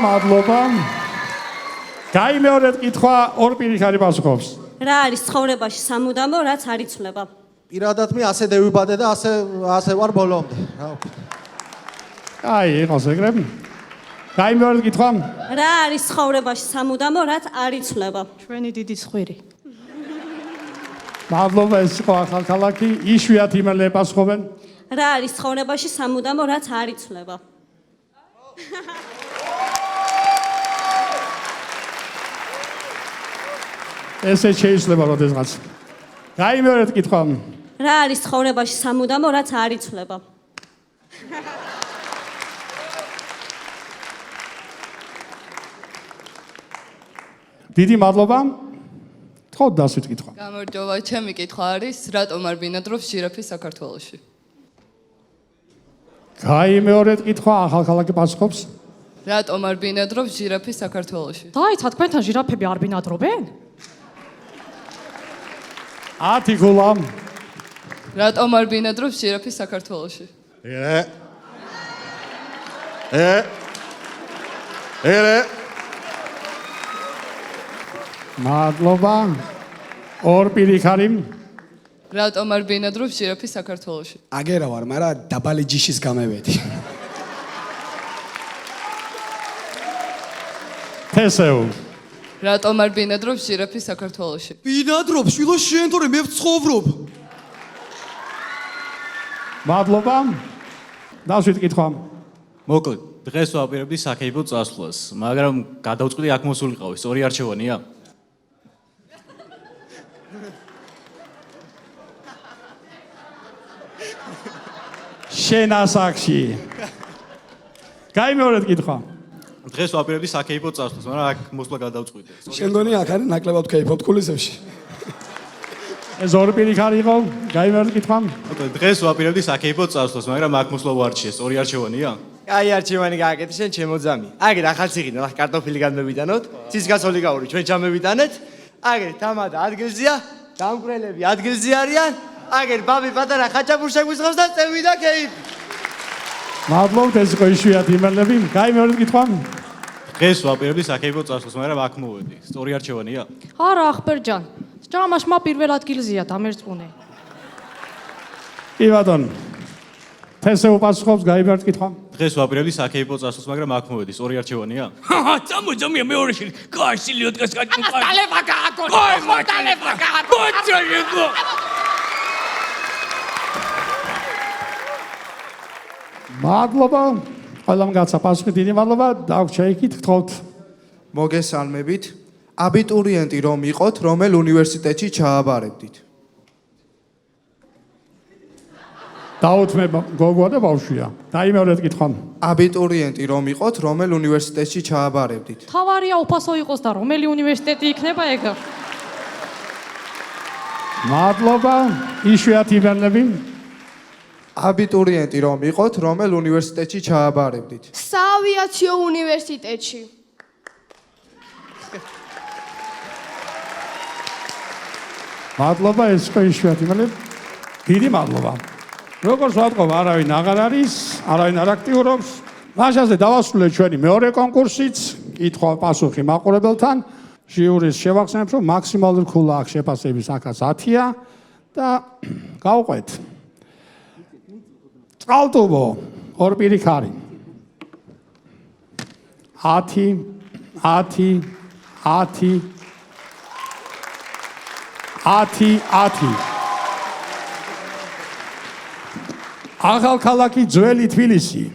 მადლობა. კაი, მეორედ კითხვა, ორ პირი ხარი პასუხობს. რა არის ცხოვრებაში სამუდამო, რაც არ იცვლება? პირადად მე ასე დევიბადე და ასე ვარ ბოლომდე. კაი, იყოს ეგრე. კაი, მეორე კითხვა. რა არის ცხოვრებაში სამუდამო, რაც არ იცვლება? ჩვენი დიდი ცხვირი. მადლობა, ეს იყო ახალქალაქი. იშვიათი იმერლები პასუხობენ. რა არის ცხოვრებაში სამუდამო, რაც არ იცვლება? ესე შეიძლება როდესღაც. კაი, მეორე კითხვა. რა არის ცხოვრებაში სამუდამო, რაც არ იცვლება? დიდი მადლობა. თქო დასვით კითხვა. გამარჯობა, ჩემი კითხვა არის, რატომ არ ბინადრობს ჟირაფი საქართველოში? კაი, მეორე კითხვა, ახალქალაქი პასუხობს. რატომ არ ბინადრობს ჟირაფი საქართველოში? დაიცა, თქვენთან ჟირაფები არ ბინადრობენ? 10 ქულა. რატომ არ ბინადრობს ჟირაფი საქართველოში? მადლობა. ორ პირი ხარი. რატომ არ ბინადრობს ჟირაფი საქართველოში? აგერა ვარ, მაგრამ დაბალი ჯიშის გამევედი. თესეუ. რატომ არ ბინადრობს ჟირაფი საქართველოში? ბინადრობს, შვილო შენ თორე მე ვცხოვრობ. მადლობა. დასვით კითხვა. მოკლედ, დღეს ვაპირებდი საქეიფო წასვლას, მაგრამ გადავწყვიტე აქ მოსულიყავი, სწორი არჩევანია? შენ ასაკში. კაი, მეორე კითხვა. დღეს ვაპირებდი საქეიფო წასვლას, მაგრამ აქ მოსვლა გადავწყვიტე. შენ გონი აქ არის ნაკლებად ვქეიფობ კულისებში. ეს ორი პირი ხარი იყო. კაი, მეორე კითხვა. დღეს ვაპირებდი საქეიფო წასვლას, მაგრამ აქ მოსვლა ვარჩიე, სწორი არჩევანია? აი არჩევანი გააკეთე შენ ჩემო ძამი. აი გეთ ახალციხიდან ახ კარტოფილი გამევიტანოთ, ცისგასოლი გაური ჩვენ ჩამევიტანეთ აგერ თამადა ადგილზეა, დამკვრელები ადგილზე არიან, აგერ ბაბი პატარა ხაჭაპურს შეგვისხავს და წევი და კეიფი. მადლობთ, ეს იყო იშვიათი იმეილები. გაი მეორე კითხვა. დღეს ვაპირებდი საქებო წარსულს, მაგრამ აქ მოვედი. სწორი არჩევანია? არა ახბერჯან. ჯამაშმა პირველ ადგილზეა დამერწმუნე. კი ბატონო. თესეო პასუხობს გაი მეორე კითხვა. დღეს ვაპირებდი საქებო წარსულს, მაგრამ აქ მოვედი. სწორი არჩევანია? წამოძამია მეორე შილი. კაშილი ოდკას კაჭკა. ხოტალება გააკო. ხოტალება გააკო. კოჭრიგო. მადლობა. ყველამ გაცა პასუხი დიდი მადლობა. დაგვჭა იქით გთხოვთ. მოგესალმებით. აბიტურიენტი რომ იყოთ, რომელ უნივერსიტეტში ჩააბარებდით? დაუთმე გოგოა და ბავშვია. დაიმეორეთ კითხვა. აბიტურიენტი რომ იყოთ, რომელ უნივერსიტეტში ჩააბარებდით? თავარია უფასო იყოს და რომელი უნივერსიტეტი იქნება ეგ? მადლობა. იშვიათი იმეილები. აბიტურიენტი რომ იყოთ, რომელ უნივერსიტეტში ჩააბარებდით? საავიაციო უნივერსიტეტში. მადლობა, ეს იყო იშვიათი იმეილები. დიდი მადლობა. როგორც ვატყობ, არავინ აღარ არის, არავინ არ აქტიურობს. მაშასე დავასრულეთ ჩვენი მეორე კონკურსიც, კითხვა პასუხი მაყურებელთან. ჟიურის შევახსენებ, რომ მაქსიმალური ქულა აქ შეფასების აქაც 10-ია და გავყვეთ. წყალტუბო, ორ პირიქარი. 10 10 10 10 10 ახალქალაქი ძველი თბილისი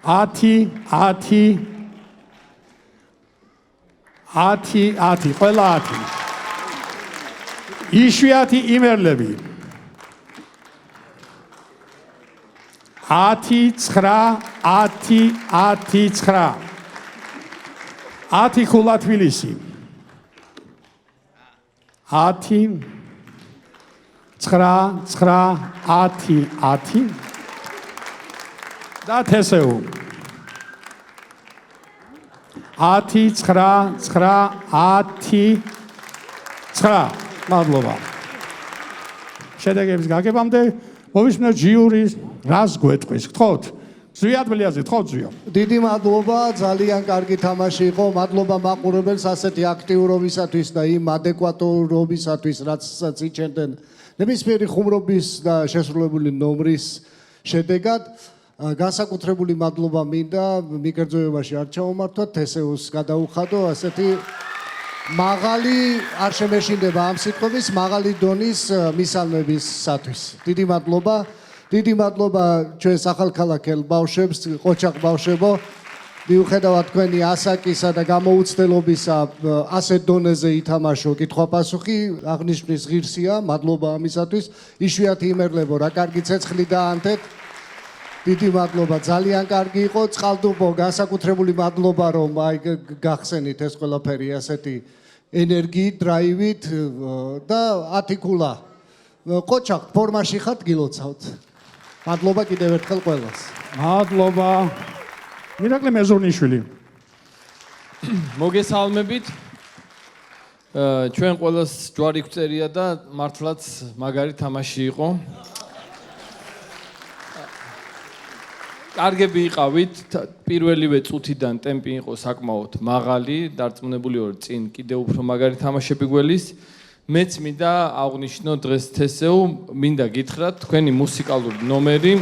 10 10 10 10 ყველა 10 იშვიათი იმერლები 10 9 10 10 9 10 ქულა თბილისი 10 9 9 10 10 და თესეუ 10 9 9 10 9 მადლობა შედეგების გაგებამდე მოვისმენთ ჟიურის რას გვეტყვის გთხოვთ ზვიადბლიაზე გთხოვთ ზვიო დიდი მადლობა ძალიან კარგი თამაში იყო მადლობა მაყურებელს ასეთი აქტიურობისათვის და იმ ადეკვატურობისათვის რაც იცენდნენ ნებისმიერი ხუმრობის და შესრულებული ნომრის შედეგად განსაკუთრებული მადლობა მინდა მიკერძოებაში არ ჩაუმართვათ თესეუს გადაუხადო ასეთი მაღალი არ შემეშინდება ამ სიტყვების მაღალი დონის მისალმებისათვის დიდი მადლობა ჩვენს ახალქალაქელ ბავშვებს ყოჩაღ ბავშვებო მიუხედავად თქვენი ასაკისა და გამოუცდელობისა ასეთ დონეზე ითამაშო კითხვა-პასუხი აღნიშნვის ღირსია მადლობა ამისათვის იშვიათი იმერლებო რა კარგი ცეცხლი დაანთეთ დიდი მადლობა ძალიან კარგი იყო წყალტუბო განსაკუთრებული მადლობა რომ აი გახსენით ეს ყველაფერი ასეთი ენერგიით დრაივით და 10 ქულა ყოჩაღ ფორმაში ხართ გილოცავთ მადლობა კიდევ ერთხელ ყველას მადლობა მირაკლი მეზურნიშვილი მოგესალმებით ჩვენ ყველას ჯვარი გვწერია და მართლაც მაგარი თამაში იყო კარგები იყავით პირველივე წუთიდან ტემპი იყო საკმაოდ მაღალი დარწმუნებული ვარ წინ კიდევ უფრო მაგარი თამაშები გველის მეც მინდა აღვნიშნო დღეს თესეუ მინდა გითხრათ თქვენი მუსიკალური ნომერი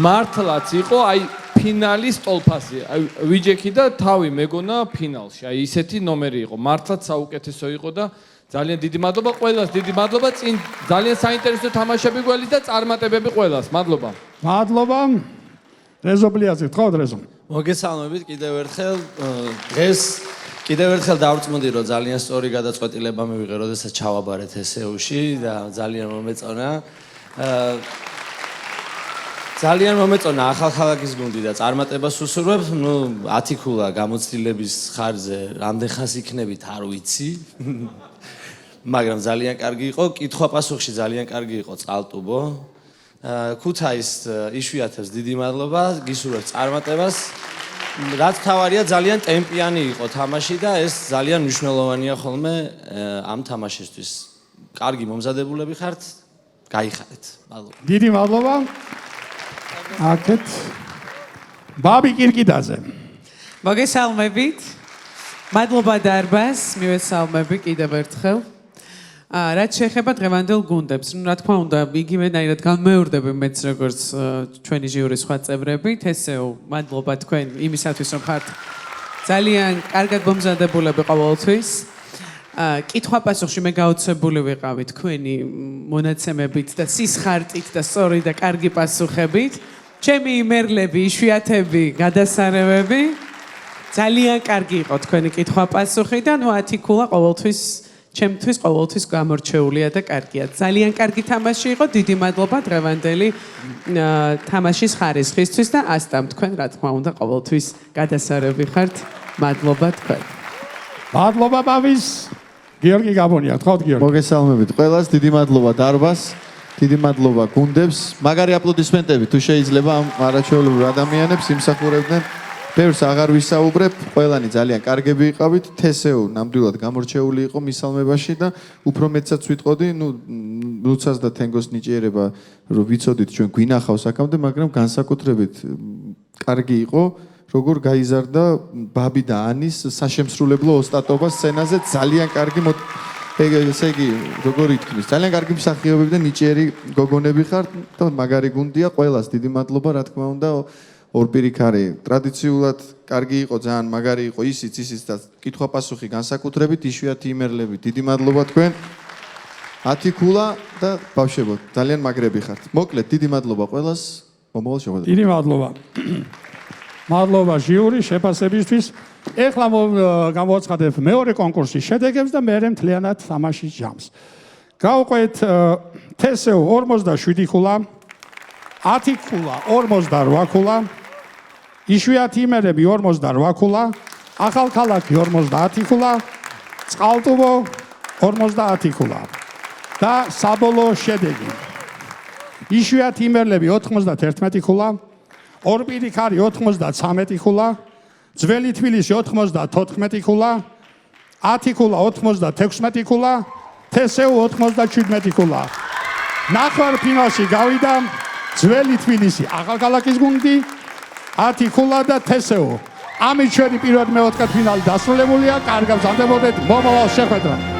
მართლაც იყო აი ფინალის ტოლფასი აი ვიჯექი და თავი მეგონა ფინალში აი ისეთი ნომერი იყო მართლაც საუკეთესო იყო და ძალიან დიდი მადლობა ყველას დიდი მადლობა წინ ძალიან საინტერესო თამაშები გველის და წარმატებები ყველას მადლობა მადლობა რეზობლიაზე გთხოვთ რეზო მოგესალმებით კიდევ ერთხელ დღეს კიდევ ერთხელ დავწმუნდი რომ ძალიან სწორი გადაწყვეტილება მივიღე როდესაც ჩავაბარეთ ესეუში და ძალიან მომეწონა ძალიან მომეწონა ახალქალაქის გუნდი და წარმატებას უსურვებ ნუ 10 ქულა გამოცდილების ხარჯზე რამდენ ხანს იქნებით არ ვიცი მაგრამ ძალიან კარგი იყო კითხვა-პასუხში ძალიან კარგი იყო წყალტუბო ქუთაის იშვიათებს დიდი მადლობა გისურვებთ წარმატებას რაც თავარია ძალიან ტემპიანი იყო თამაში და ეს ძალიან მნიშვნელოვანია ხოლმე ამ თამაშისთვის. კარგი მომზადებულები ხართ, გაიხარეთ. მადლობა. დიდი მადლობა. აქეთ ბაბი კირკიდაძე. მოგესალმებით. მადლობა დარბას, მივესალმები კიდევ ერთხელ. რაც შეეხება დღევანდელ გუნდებს, რა თქმა უნდა, იგივენაირად განმეორდები მეც როგორც ჩვენი ჟიურის სხვა წევრები. თესეო, მადლობა თქვენ იმისათვის, რომ ხართ ძალიან კარგად მომზადებულები ყოველთვის. კითხვა-პასუხში მე გაოცებული ვიყავი თქვენი მონაცემებით და სისხარტით და სწორი და კარგი პასუხებით. ჩემი იმერლები, იშვიათები, გადასარევები. ძალიან კარგი იყო თქვენი კითხვა-პასუხი და ნუ 10 ქულა ყოველთვის ჩემთვის ყოველთვის გამორჩეულია და კარგია. ძალიან კარგი თამაში იყო. დიდი მადლობა დღევანდელი თამაშის ხარისხისთვის და ასტამ თქვენ რა თქმა უნდა ყოველთვის გადასარევი ხართ. მადლობა თქვენ. მადლობა ბავის. გიორგი გაბონია, თქვათ გიორგი. მოგესალმებით ყველას, დიდი მადლობა დარბას, დიდი მადლობა გუნდებს. მაგარი აპლოდისმენტები თუ შეიძლება ამ არაჩვეულებრივ ადამიანებს იმსახურებდნენ. ბევრს აღარ ვისაუბრებ, ყველანი ძალიან კარგები იყავით. თესეო ნამდვილად გამორჩეული იყო მისალმებაში და უფრო მეტსაც ვიტყოდი, ნუცას და თენგოს ნიჭიერება რომ ვიცოდით ჩვენ გვინახავს აქამდე, მაგრამ განსაკუთრებით კარგი იყო, როგორ გაიზარდა ბაბი და ანის საშემსრულებლო ოსტატობა სცენაზე, ძალიან კარგი ესე იგი, როგორ ითქმის, ძალიან კარგი მსახიობები და ნიჭიერი გოგონები ხართ და მაგარი გუნდია, ყველას დიდი მადლობა, რა თქმა უნდა. ორპირიქარი ტრადიციულად კარგი იყო, ძალიან მაგარი იყო ისიც და კითხვა-პასუხი განსაკუთრებით იშვიათი იმერლები. დიდი მადლობა თქვენ. 10 ქულა და ბავშვებო, ძალიან მაგრები ხართ. მოკლედ, დიდი მადლობა ყველას. მომავალ შეხვედრაზე. დიდი მადლობა. მადლობა ჟიური შეფასებისთვის. ეხლა გამოვაცხადებ მეორე კონკურსის შედეგებს და მე მთლიანად თამაშის ჯამს. გავყვეთ თესეო 47 ქულა, 10 ქულა 48 ქულა, იშვიათი იმერები 48 ქულა, ახალქალაქი 50 ქულა, წყალტუბო 50 ქულა და საბოლოო შედეგი. იშვიათი იმერები 91 ქულა, ორპირიქარი 93 ქულა, ძველი თბილისი 94 ქულა, 10 ქულა 96 ქულა, თესეო 97 ქულა. ნახევარფინალში გავიდა ძველი თბილისი ახალქალაქის გუნდი 10 ქულა და თესეო. ამით ჩვენი პირველი მეოთხედფინალი დასრულებულია. კარგად გრძანდებოდეთ მომავალ შეხვედრამდე.